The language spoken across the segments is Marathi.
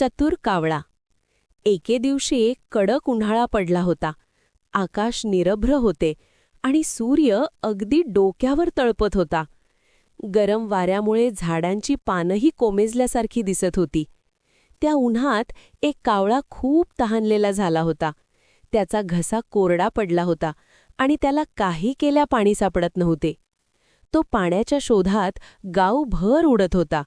चतुर कावळा. एके दिवशी कडक उन्हाळा पडला होता. आकाश निरभ्र होते आणि सूर्य अगदी डोक्यावर तळपत होता. गरम वाऱ्यामुळे झाडांची पानंही कोमेजल्यासारखी दिसत होती. त्या उन्हात एक कावळा खूप तहानलेला झाला होता. त्याचा घसा कोरडा पडला होता आणि त्याला काही केल्या पाणी सापडत नव्हते. तो पाण्याच्या शोधात गावभर उडत होता.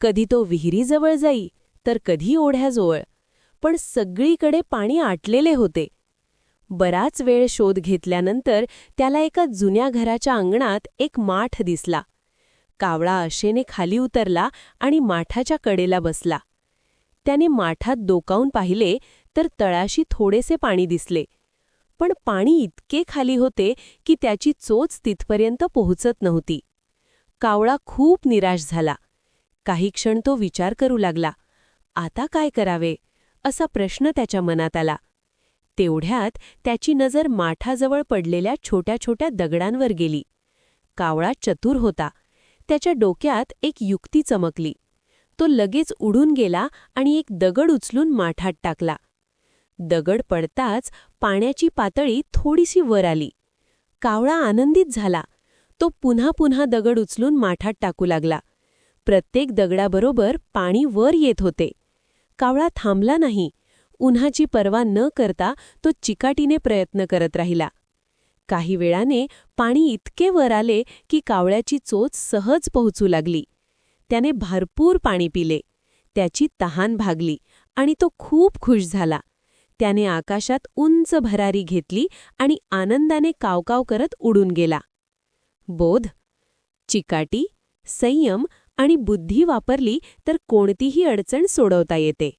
कधी तो विहिरीजवळ जाई तर कधी ओढ्याजवळ, पण सगळीकडे पाणी आटलेले होते. बराच वेळ शोध घेतल्यानंतर त्याला एका जुन्या घराच्या अंगणात एक माठ दिसला. कावळा आशेने खाली उतरला आणि माठाच्या कडेला बसला. त्याने माठात डोकावून पाहिले तर तळाशी थोडेसे पाणी दिसले, पण पाणी इतके खाली होते की त्याची चोच तिथपर्यंत पोहोचत नव्हती. कावळा खूप निराश झाला. काही क्षण तो विचार करू लागला. आता काय करावे असा प्रश्न त्याच्या मनात आला. तेवढ्यात त्याची नजर माठाजवळ पडलेल्या छोट्या छोट्या दगडांवर गेली. कावळा चतुर होता. त्याच्या डोक्यात एक युक्ती चमकली. तो लगेच उडून गेला आणि एक दगड उचलून माठात टाकला. दगड पडताच पाण्याची पातळी थोडीशी वर आली. कावळा आनंदित झाला. तो पुन्हा पुन्हा दगड उचलून माठात टाकू लागला. प्रत्येक दगडाबरोबर पाणी वर येत होते. कावळा थांबला नाही. उन्हाची पर्वा न करता तो चिकाटीने प्रयत्न करत राहिला. काही वेळाने पाणी इतके वर आले की कावळ्याची चोच सहज पोहोचू लागली. त्याने भरपूर पाणी पिले. त्याची तहान भागली आणि तो खूप खुश झाला. त्याने आकाशात उंच भरारी घेतली आणि आनंदाने कावकाव करत उडून गेला. बोध: चिकाटी, संयम आणि बुद्धी वापरली तर कोणतीही अडचण सोडवता येते.